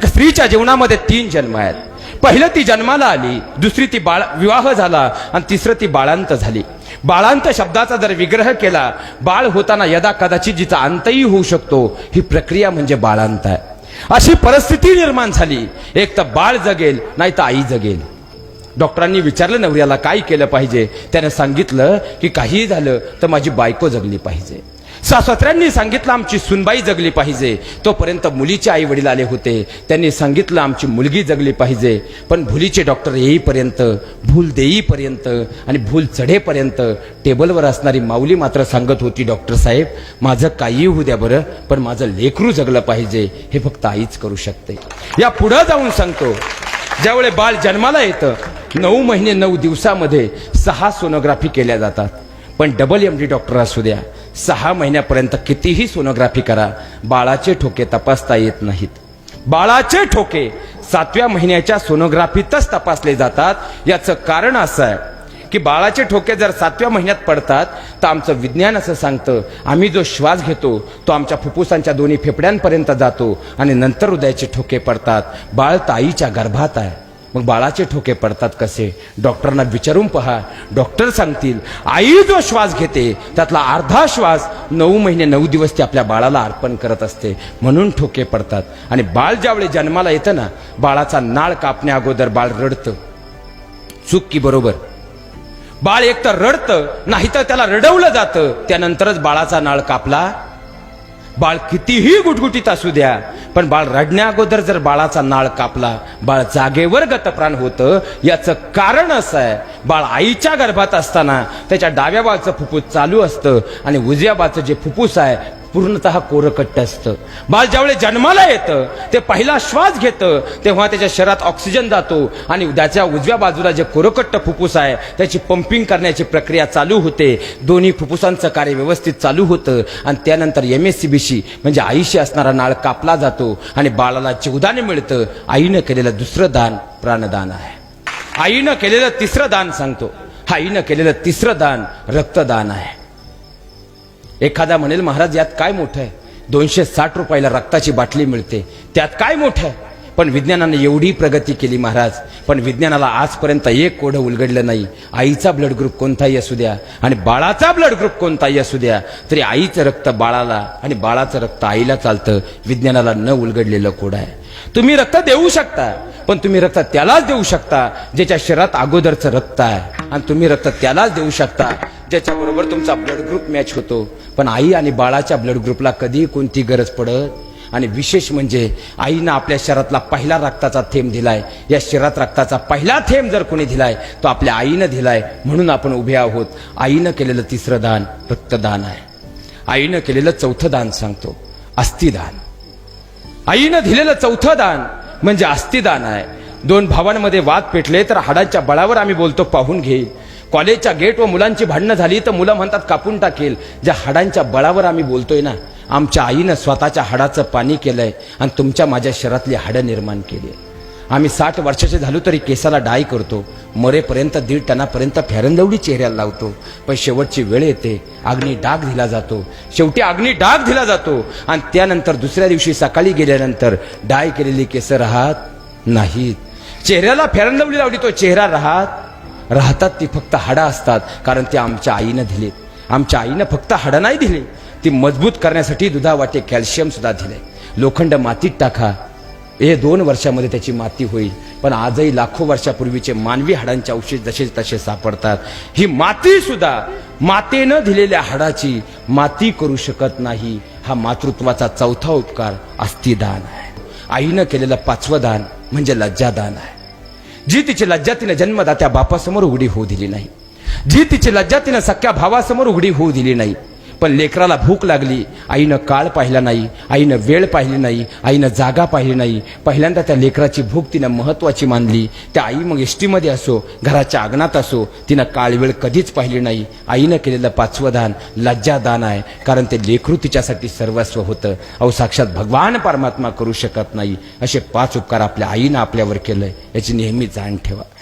एक स्त्रीच्या जीवनामध्ये 3 जन्म आहेत. पहिलं ती जन्माला आली, दुसरी ती विवाह झाला आणि तिसरं ती बाळांत झाली. बाळांत शब्दाचा जर विग्रह केला, बाळ होताना यदा कदाचित जिचा अंतही होऊ शकतो, ही प्रक्रिया म्हणजे बाळांत आहे. अशी परिस्थिती निर्माण झाली, एक तर बाळ जगेल नाही तर आई जगेल. डॉक्टरांनी विचारलं नवऱ्याला काय केलं पाहिजे. त्यानं सांगितलं की काही झालं तर माझी बायको जगली पाहिजे. सासऱ्यांनी सांगितलं आमची सुनबाई जगली पाहिजे. तोपर्यंत मुलीचे आई वडील आले होते, त्यांनी सांगितलं आमची मुलगी जगली पाहिजे. पण भुलीचे डॉक्टर येईपर्यंत, भूल देईपर्यंत आणि भूल चढेपर्यंत टेबलवर असणारी माऊली मात्र सांगत होती, डॉक्टर साहेब माझं काही होऊ द्या बरं, पण माझं लेकरू जगलं पाहिजे, हे फक्त आईच करू शकते. या पुढं जाऊन सांगतो, ज्यावेळी बाळ जन्माला येतं 9 महिने 9 दिवसामध्ये 6 सोनोग्राफी केल्या जातात. पण डबल-MD डॉक्टर असू द्या, 6 महिन्यापर्यंत कितीही सोनोग्राफी करा, बाळाचे ठोके तपासता येत नाहीत. बाळाचे ठोके 7व्या महिन्याच्या सोनोग्राफीतच तपासले जातात. याचं कारण असं आहे की बाळाचे ठोके जर 7व्या महिन्यात पडतात तर आमचं विज्ञान असं सांगतं, आम्ही जो श्वास घेतो तो आमच्या फुफ्फुसांच्या दोन्ही फेफड्यांपर्यंत जातो आणि नंतर हृदयाचे ठोके पडतात. बाळ ताईच्या गर्भात आहे, मग बाळाचे ठोके पडतात कसे? डॉक्टरांना विचारून पहा, डॉक्टर सांगतील आई जो श्वास घेते त्यातला अर्धा श्वास 9 महिने 9 दिवस ती आपल्या बाळाला अर्पण करत असते, म्हणून ठोके पडतात. आणि बाळ ज्यावेळी जन्माला येतं ना, बाळाचा नाळ कापण्या अगोदर बाळ रडतं. चूक की बरोबर? बाळ एक तर रडतं, नाही तर त्याला रडवलं जातं, त्यानंतरच बाळाचा नाळ कापला. बाळ कितीही गुटगुटीत असू द्या, पण बाळ रडण्या अगोदर जर बाळाचा नाळ कापला, बाळ जागेवर गतप्राण होतं. याचं कारण असं आहे, बाळ आईच्या गर्भात असताना त्याच्या डाव्या बाळचं फुफ्फुस चालू असतं आणि उजव्या बाळचं जे फुफ्फुस आहे पूर्णतः कोरकट्ट असतं. बाळ ज्यावेळी जन्माला येतं ते पहिला श्वास घेतं, तेव्हा त्याच्या शरीरात ऑक्सिजन जातो आणि त्याच्या उजव्या बाजूला जे कोरकट्ट फुफ्फुस आहे त्याची पंपिंग करण्याची प्रक्रिया चालू होते. दोन्ही फुफ्फुसांचं कार्य व्यवस्थित चालू होतं आणि त्यानंतर MSCBशी म्हणजे आईशी असणारा नाळ कापला जातो आणि बाळाला जीवदान मिळतं. आईनं केलेलं दुसरं दान प्राणदान आहे. आईनं केलेलं तिसरं दान सांगतो, आईनं केलेलं तिसरं दान रक्तदान आहे. एखादा म्हणेल महाराज यात काय मोठं आहे, 260 रुपयाला रक्ताची बाटली मिळते, त्यात काय मोठं आहे? पण विज्ञानाने एवढी प्रगती केली महाराज, पण विज्ञानाला आजपर्यंत एक कोडं उलगडलं नाही. आईचा ब्लड ग्रुप कोणताही असू द्या आणि बाळाचा ब्लड ग्रुप कोणताही असू द्या, तरी आईचं रक्त बाळाला आणि बाळाचं रक्त आईला चालतं. विज्ञानाला न उलगडलेलं कोड आहे. तुम्ही रक्त देऊ शकता, पण तुम्ही रक्त त्यालाच देऊ शकता ज्याच्या शरीरात अगोदरचं रक्त आहे, आणि तुम्ही रक्त त्यालाच देऊ शकता ज्याच्याबरोबर तुमचा ब्लड ग्रुप मॅच होतो. पण आई आणि बाळाच्या ब्लड ग्रुपला कधी कोणती गरज पडत. आणि विशेष म्हणजे आईनं आपल्या शरीरातला पहिला रक्ताचा थेंब दिलाय. या शरीरात रक्ताचा पहिला थेंब जर कोणी दिलाय तो आपल्या आईनं दिलाय, म्हणून आपण उभे आहोत. आईनं केलेलं तिसरं दान रक्तदान आहे. आईनं केलेलं चौथं दान सांगतो, अस्थिदान. आईनं दिलेलं चौथं दान म्हणजे अस्थिदान आहे. 2 भावांमध्ये वाद पेटले तर हाडांच्या बळावर आम्ही बोलतो पाहून घेईल. कॉलेजच्या गेट व मुलांची भांडणं झाली तर मुलं म्हणतात कापून टाकेल. ज्या हाडांच्या बळावर आम्ही बोलतोय ना, आमच्या आईनं स्वतःच्या हाडाचं पाणी केलंय आणि तुमच्या माझ्या शरीरातली हाडं निर्माण केली. आम्ही 60 वर्षाचे झालो तरी केसाला डाय करतो, मरेपर्यंत 1.5 टनापर्यंत फेरनलवली चेहऱ्याला लावतो. पण शेवटची वेळ येते, अग्नी डाग दिला जातो. शेवटी अग्नी डाग दिला जातो आणि त्यानंतर दुसऱ्या दिवशी सकाळी गेल्यानंतर डाय केलेली केस राहत नाहीत. चेहऱ्याला फेरनलवली लावली तो चेहरा राहतात. ती फक्त हाडं असतात, कारण ते आमच्या आईनं दिले. आमच्या आईनं फक्त हाडं नाही दिले, ती मजबूत करण्यासाठी दुधावाटे कॅल्शियम सुद्धा दिले. लोखंड मातीत टाका, हे 2 वर्षामध्ये त्याची माती होईल. पण आजही लाखो वर्षापूर्वीचे मानवी हाडांचे अवशेष जसे तसे सापडतात. ही माती सुद्धा मातेनं दिलेल्या हाडाची माती करू शकत नाही. हा मातृत्वाचा चौथा उपकार अस्थिदान आहे. आईनं केलेलं 5वं दान म्हणजे लज्जादान आहे. जी तिची लज्जा तिने जन्मदात्या बापासमोर उघडी होऊ दिली नाही, जी तिची लज्जा तिने सख्या भावासमोर उघडी होऊ दिली नाही. पण लेकराला भूक लागली, आईनं काळ पाहिला नाही, आईनं वेळ पाहिली नाही, आईनं जागा पाहिली नाही. पहिल्यांदा त्या लेकराची भूक तिनं महत्वाची मानली. त्या आई मग एसटीमध्ये असो, घराच्या अंगणात असो, तिनं काळ वेळ कधीच पाहिली नाही. आईनं केलेलं 5वं दान लज्जादान आहे, कारण ते लेकरू तिच्यासाठी सर्वस्व होतं. अहो साक्षात भगवान परमात्मा करू शकत नाही. असे 5 उपकार आपल्या आईनं आपल्यावर केलंय, याची नेहमी जाण ठेवा.